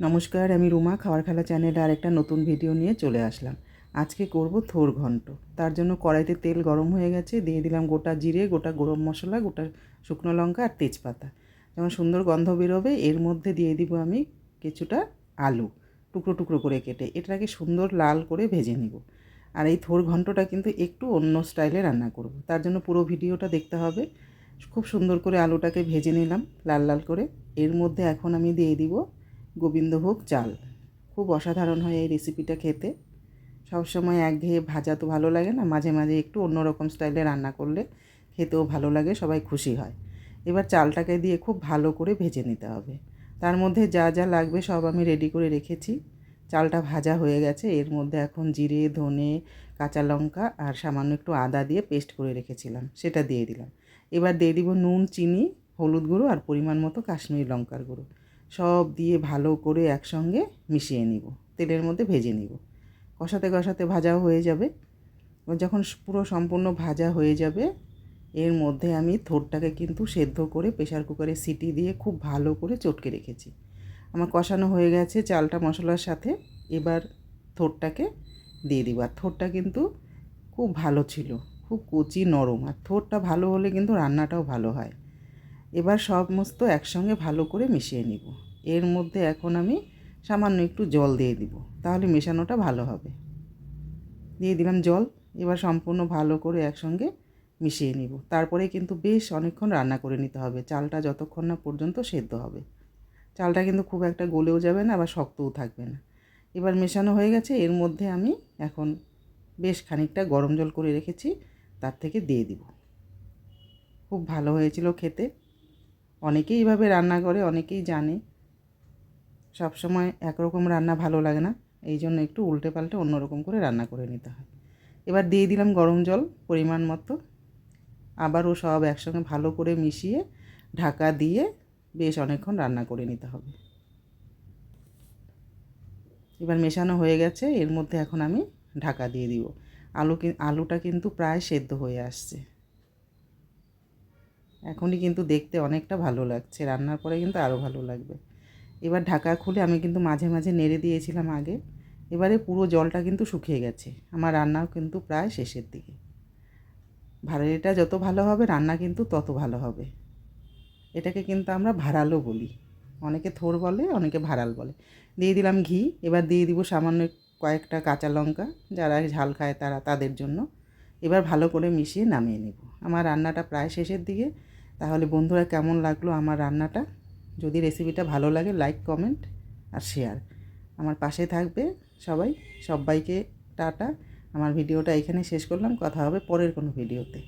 নমস্কার, আমি রুমা খাবার খেলা চ্যানেলে আর একটা নতুন ভিডিও নিয়ে চলে আসলাম। আজকে করব থোর ঘন্ট। তার জন্য কড়াইতে তেল গরম হয়ে গেছে, দিয়ে দিলাম গোটা জিরে, গোটা গরম মশলা, গোটা শুকনো লঙ্কা আর তেজপাতা। যেমন সুন্দর গন্ধ বেরোবে এর মধ্যে দিয়ে দিব আমি কিছুটা আলু টুকরো টুকরো করে কেটে। এটাকে সুন্দর লাল করে ভেজে নিব। আর এই থোর ঘন্টটা কিন্তু একটু অন্য স্টাইলে রান্না করব, তার জন্য পুরো ভিডিওটা দেখতে হবে। খুব সুন্দর করে আলুটাকে ভেজে নিলাম লাল লাল করে। এর মধ্যে এখন আমি দিয়ে দিব গোবিন্দভোগ চাল। খুব অসাধারণ হয় এই রেসিপিটা খেতে। সবসময় একঘেয়ে ভাজা তো ভালো লাগে না, মাঝে মাঝে একটু অন্যরকম স্টাইলে রান্না করলে খেতেও ভালো লাগে, সবাই খুশি হয়। এবার চালটাকে দিয়ে খুব ভালো করে ভেজে নিতে হবে। তার মধ্যে যা যা লাগবে সব আমি রেডি করে রেখেছি। চালটা ভাজা হয়ে গেছে, এর মধ্যে এখন জিরে, ধনে, কাঁচা লঙ্কা আর সামান্য একটু আদা দিয়ে পেস্ট করে রেখেছিলাম, সেটা দিয়ে দিলাম। এবার দিয়ে দিব নুন, চিনি, হলুদ গুঁড়ো আর পরিমাণ মতো কাশ্মীরি লঙ্কার গুঁড়ো। সব দিয়ে ভালো করে একসঙ্গে মিশিয়ে নিব, তেলের মধ্যে ভেজে নিব। কষাতে কষাতে ভাজাও হয়ে যাবে। যখন পুরো সম্পূর্ণ ভাজা হয়ে যাবে, এর মধ্যে আমি থোরটাকে কিন্তু সেদ্ধ করে প্রেশার কুকারে সিটি দিয়ে খুব ভালো করে চটকে রেখেছি। আমার কষানো হয়ে গেছে চালটা মশলার সাথে। এবার থোরটাকে দিয়ে দিব। আর থোরটা কিন্তু খুব ভালো ছিল, খুব কচি নরম। আর থোরটা ভালো হলে কিন্তু রান্নাটাও ভালো হয়। এবার সমস্ত একসঙ্গে ভালো করে মিশিয়ে নিব। এর মধ্যে এখন আমি সামান্য একটু জল দিয়ে দিব, তাহলে মেশানোটা ভালো হবে। দিয়ে দিলাম জল। এবার সম্পূর্ণ ভালো করে একসঙ্গে মিশিয়ে নিব। তারপরে কিন্তু বেশ অনেকক্ষণ রান্না করে নিতে হবে, চালটা যতক্ষণ না পর্যন্ত সেদ্ধ হবে। চালটা কিন্তু খুব একটা গলেও যাবে না, আবার শক্তও থাকবে না। এবার মেশানো হয়ে গেছে, এর মধ্যে আমি এখন বেশ খানিকটা গরম জল করে রেখেছি, তার থেকে দিয়ে দিব। খুব ভালো হয়েছিল খেতে। অনেকেই এইভাবে রান্না করে, অনেকেই জানে। সবসময় একরকম রান্না ভালো লাগে না, এই জন্য একটু উল্টে পাল্টে অন্যরকম করে রান্না করে নিতে হয়। এবার দিয়ে দিলাম গরম জল পরিমাণ মতো। আবারও সব একসঙ্গে ভালো করে মিশিয়ে ঢাকা দিয়ে বেশ অনেকক্ষণ রান্না করে নিতে হবে। এবার মেশানো হয়ে গেছে, এর মধ্যে এখন আমি ঢাকা দিয়ে দিব। আলুটা কিন্তু প্রায় সেদ্ধ হয়ে আসছে। এখনই কিন্তু দেখতে অনেকটা ভালো লাগছে, রান্নার পরে কিন্তু আরও ভালো লাগবে। এবার ঢাকা খুলে আমি কিন্তু মাঝে মাঝে নেড়ে দিয়েছিলাম আগে। এবারে পুরো জলটা কিন্তু শুকিয়ে গেছে, আমার রান্নাও কিন্তু প্রায় শেষের দিকে। ভাড়ালিটা যত ভালো হবে রান্না কিন্তু তত ভালো হবে। এটাকে কিন্তু আমরা ভাড়ালও বলি, অনেকে থোর বলে, অনেকে ভাড়াল বলে। দিয়ে দিলাম ঘি। এবার দিয়ে দিব সামান্য কয়েকটা কাঁচা লঙ্কা, যারা ঝাল খায় তাদের জন্য। এবার ভালো করে মিশিয়ে নামিয়ে নেব। আমার রান্নাটা প্রায় শেষের দিকে। তাহলে বন্ধুরা, কেমন লাগলো আমার রান্নাটা? যদি রেসিপিটা ভালো লাগে, লাইক, কমেন্ট আর শেয়ার আমার পাশে থাকবে সবাই। সবাইকে টাটা। আমার ভিডিওটা এখানে শেষ করলাম, কথা হবে পরের কোনো ভিডিওতে।